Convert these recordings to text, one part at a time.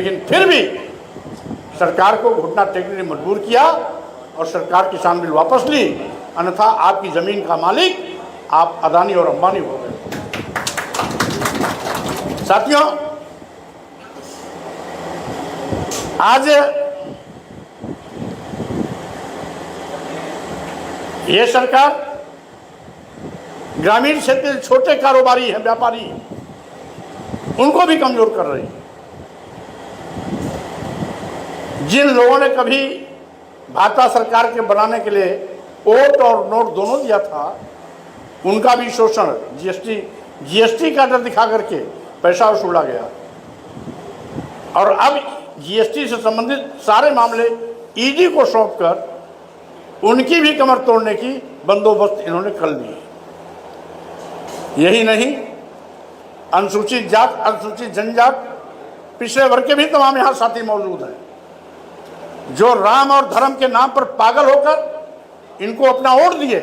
लेकिन फिर भी सरकार को घुटना टेकने ने मजबूर किया और सरकार किसान बिल वापस ली, अन्यथा आपकी जमीन का मालिक आप अदानी और अंबानी हो गए। साथियों, आज ये सरकार ग्रामीण क्षेत्र के छोटे कारोबारी हैं, व्यापारी, उनको भी कमजोर कर रही है। जिन लोगों ने कभी भाजपा सरकार के बनाने के लिए वोट और नोट दोनों दिया था, उनका भी शोषण जीएसटी का डर दिखा करके पैसा वसूला गया और अब जीएसटी से संबंधित सारे मामले ईडी को सौंपकर उनकी भी कमर तोड़ने की बंदोबस्त इन्होंने कर ली। यही नहीं, अनुसूचित जात, अनुसूचित जनजात, पिछड़े वर्ग के भी तमाम यहाँ साथी मौजूद हैं जो राम और धर्म के नाम पर पागल होकर इनको अपना वोट दिए।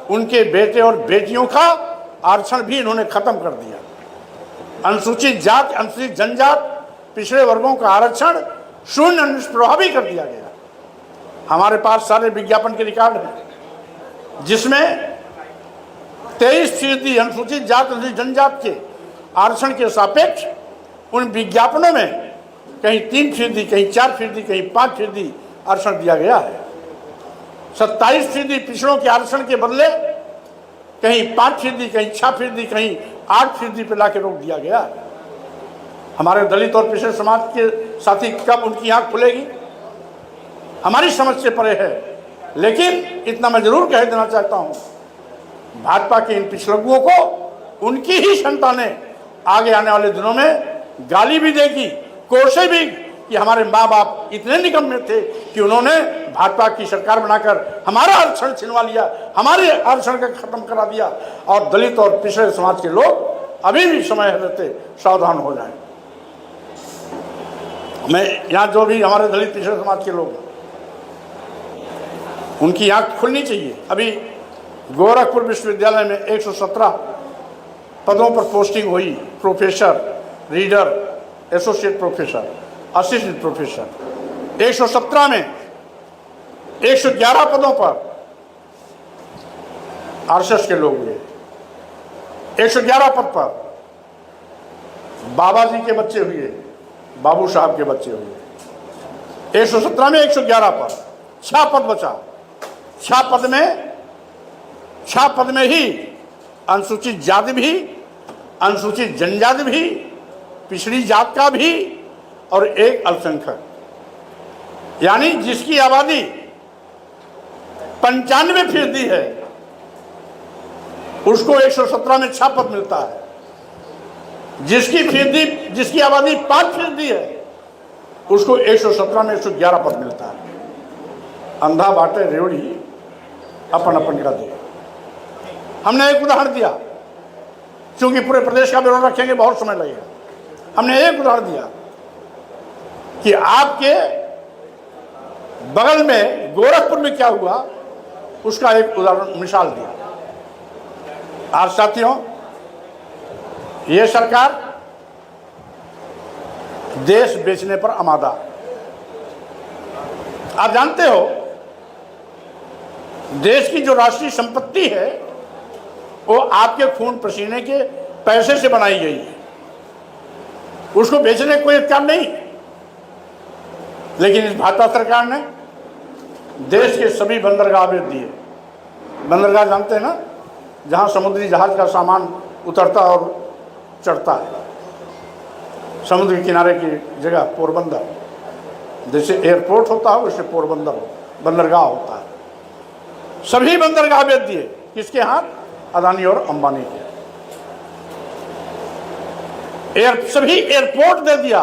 उनके बेटे और बेटियों का आरक्षण भी इन्होंने खत्म कर दिया। अनुसूचित जात, अनुसूचित जनजात, पिछड़े वर्गों का आरक्षण शून्य निष्प्रभावी कर दिया गया। हमारे पास सारे विज्ञापन के रिकॉर्ड हैं जिसमें 23% अनुसूचित जात, अनुसूचित जनजात के आरक्षण के सापेक्ष उन विज्ञापनों में कहीं 3%, कहीं 4%, कहीं 5% आरक्षण दिया गया है। 27% पिछड़ों के आरक्षण के बदले कहीं 5%, कहीं 6%, कहीं 8% पे लाके रोक दिया गया है। हमारे दलित और पिछड़े समाज के साथी कब उनकी आंख खुलेगी, हमारी समझ से परे है। लेकिन इतना मैं जरूर कह देना चाहता हूं, भाजपा के इन पिछड़ुओं को उनकी ही संतानें आगे आने वाले दिनों में गाली भी देगी, कोसे भी कि हमारे माँ बाप इतने निकम्मे थे कि उन्होंने भाजपा की सरकार बनाकर हमारा आरक्षण छिनवा लिया, हमारे आरक्षण का खत्म करा दिया। और दलित और पिछड़े समाज के लोग अभी भी समय रहते सावधान हो जाएं। मैं यहाँ जो भी हमारे दलित पिछड़े समाज के लोग, उनकी आंख खुलनी चाहिए। अभी गोरखपुर विश्वविद्यालय में 117 पदों पर पोस्टिंग हुई, professor, reader, associate professor, assistant professor. 117 में 111 पदों पर आरएसएस के लोग हुए। 111 पद पर बाबा जी के बच्चे हुए, बाबू साहब के बच्चे हुए। 117 में 111 पद, 6 पद बचा। 6 पद में ही अनुसूचित जाति भी, अनुसूचित जनजात भी, पिछड़ी जात का भी और एक अल्पसंख्यक, यानी जिसकी आबादी 95% है, उसको 117 में 6 पद मिलता है। जिसकी आबादी 5% है, उसको 117 में 111 पद मिलता है। अंधा बाटे रेवड़ी अपन अपन का दे। हमने एक उदाहरण दिया, क्योंकि पूरे प्रदेश का ब्यौरा रखेंगे बहुत समय लगेगा। हमने एक उदाहरण दिया कि आपके बगल में गोरखपुर में क्या हुआ, उसका एक उदाहरण मिसाल दिया। आज साथियों, ये सरकार देश बेचने पर आमादा। आप जानते हो, देश की जो राष्ट्रीय संपत्ति है वो आपके खून पसीने के पैसे से बनाई गई है, उसको बेचने कोई अधिकार नहीं। लेकिन इस भाजपा सरकार ने देश के सभी बंदरगाह बेच दिए। बंदरगाह जानते हैं ना, जहां समुद्री जहाज का सामान उतरता और चढ़ता है, समुद्र के किनारे की जगह पोरबंदर, जैसे एयरपोर्ट होता है वैसे पोरबंदर बंदरगाह होता है। सभी बंदरगाह बेच दिए। किसके हाथ? अदानी और अंबानी के। सभी एयरपोर्ट दे दिया,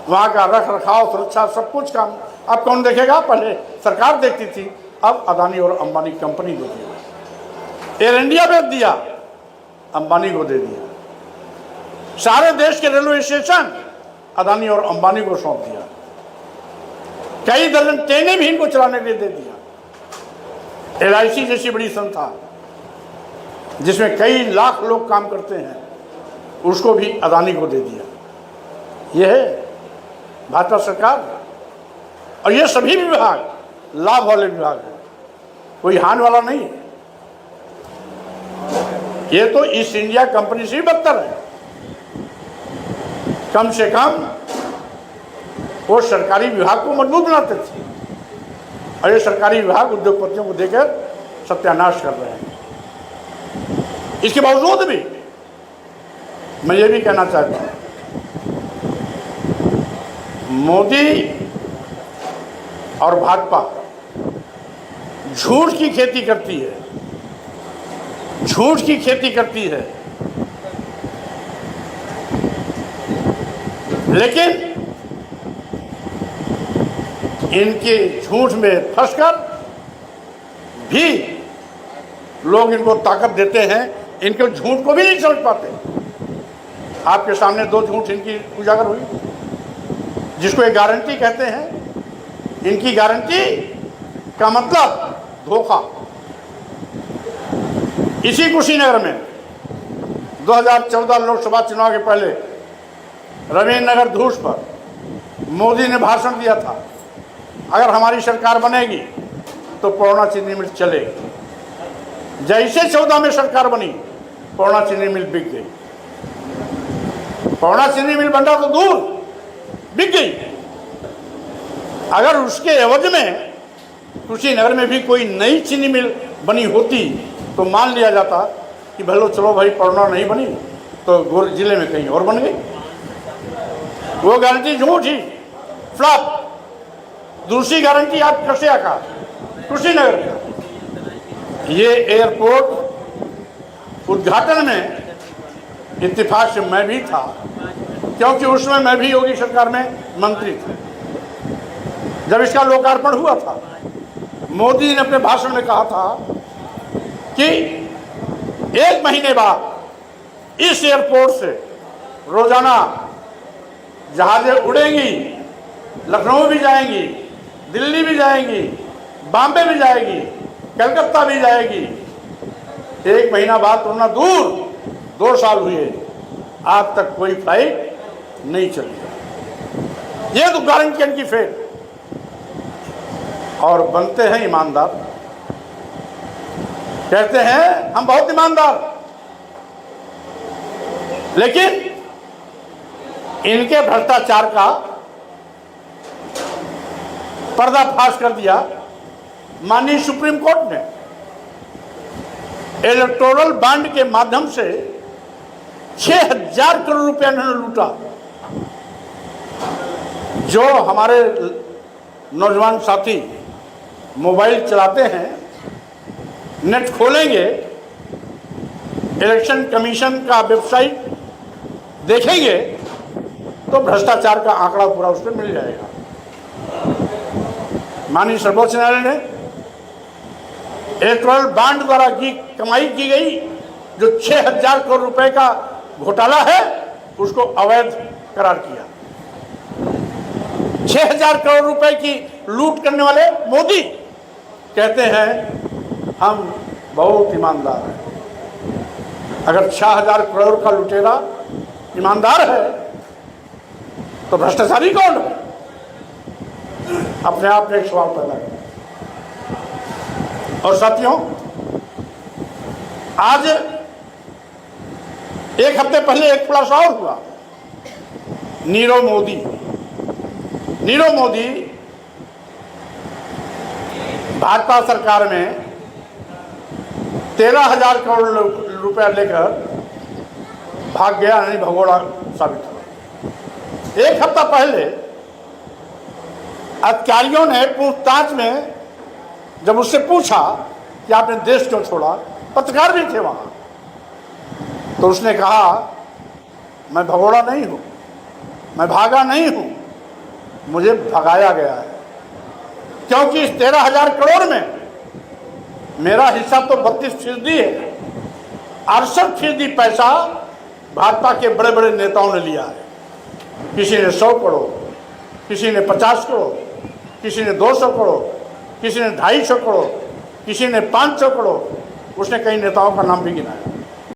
वहां का रख रखाव, सुरक्षा, सब कुछ काम अब कौन देखेगा? पहले सरकार देखती थी, अब अदानी और अंबानी कंपनी दे दी। एयर इंडिया बेच दिया, अंबानी को दे दिया। सारे देश के रेलवे स्टेशन अदानी और अंबानी को सौंप दिया। कई दर्जन ट्रेनें भी इनको चलाने के लिए दे दिया। LIC जैसी बड़ी संस्था जिसमें कई लाख लोग काम करते हैं, उसको भी अदानी को दे दिया। ये है भाजपा सरकार। और ये सभी विभाग लाभ वाले विभाग हैं, कोई हानि वाला नहीं है। ये तो ईस्ट इंडिया कंपनी से भी बदतर है। कम से कम वो सरकारी विभाग को मजबूत बनाते थे, और ये सरकारी विभाग उद्योगपतियों को देकर सत्यानाश कर रहे हैं। इसके बावजूद भी मैं ये भी कहना चाहता हूँ, मोदी और भाजपा झूठ की खेती करती है, झूठ की खेती करती है। लेकिन इनके झूठ में फंसकर भी लोग इनको ताकत देते हैं, इनके झूठ को भी नहीं समझ पाते। आपके सामने 2 झूठ इनकी उजागर हुई, जिसको एक गारंटी कहते हैं। इनकी गारंटी का मतलब धोखा। इसी कुशीनगर में 2014 लोकसभा चुनाव के पहले रवीन्द्र नगर धूस पर मोदी ने भाषण दिया था, अगर हमारी सरकार बनेगी तो पौना चीनी मिल चलेगी। जैसे 14 में सरकार बनी, पौना चीनी मिल बिक गई। पौना चीनी मिल बन रहा तो दूर, बिक गई। अगर उसके एवज में कुशीनगर में भी कोई नई चीनी मिल बनी होती तो मान लिया जाता कि भलो चलो भाई, पौना नहीं बनी तो गोर जिले में कहीं और बन गई। वो गारंटी झूठ ही, फ्लॉप। दूसरी गारंटी आप कसिया का, कुशीनगर का। ये एयरपोर्ट उद्घाटन में इत्तेफाक से मैं भी था, क्योंकि उसमें मैं भी योगी सरकार में मंत्री था। जब इसका लोकार्पण हुआ था, मोदी ने अपने भाषण में कहा था कि 1 महीने बाद इस एयरपोर्ट से रोजाना जहाजें उड़ेंगी, लखनऊ भी जाएंगी, दिल्ली भी जाएंगी, बॉम्बे भी जाएगी, कलकत्ता भी जाएगी। 1 महीना बाद तो ना दूर 2 साल हुए, आज तक कोई फ्लाइट नहीं चली। ये तो गारंटी इनकी फेल। और बनते हैं ईमानदार, कहते हैं हम बहुत ईमानदार, लेकिन इनके भ्रष्टाचार का पर्दाफाश कर दिया माननीय सुप्रीम कोर्ट ने। इलेक्टोरल बॉन्ड के माध्यम से 6000 करोड़ रुपया इन्होंने लूटा। जो हमारे नौजवान साथी मोबाइल चलाते हैं, नेट खोलेंगे, इलेक्शन कमीशन का वेबसाइट देखेंगे तो भ्रष्टाचार का आंकड़ा पूरा उस पर मिल जाएगा। माननीय सर्वोच्च न्यायालय ने इलेक्टोरल बॉन्ड द्वारा की कमाई की गई जो 6000 करोड़ रुपए का घोटाला है, उसको अवैध करार किया। 6000 करोड़ रुपए की लूट करने वाले मोदी कहते हैं हम बहुत ईमानदार हैं। अगर 6000 करोड़ का लुटेरा ईमानदार है तो भ्रष्टाचारी कौन है? अपने आप में एक सवाल पैदा करें। और साथियों, आज 1 हफ्ते पहले एक खुलासा और हुआ। नीरव मोदी भाजपा सरकार में 13,000 करोड़ रुपया लेकर भाग गया, यानी भगोड़ा साबित हुआ। 1 हफ्ता पहले अधिकारियों ने पूछताछ में जब उससे पूछा कि आपने देश क्यों छोड़ा, पत्रकार भी थे वहाँ, तो उसने कहा मैं भगोड़ा नहीं हूँ, मैं भागा नहीं हूँ, मुझे भगाया गया है। क्योंकि इस 13,000 करोड़ में मेरा हिस्सा तो 32% है। 68% पैसा भाजपा के बड़े बड़े नेताओं ने लिया है। किसी ने 100 करोड़, किसी ने 50 करोड़, किसी ने 200 करोड़, किसी ने 250 करोड़, किसी ने 500 करोड़। उसने कई नेताओं का नाम भी गिनाया।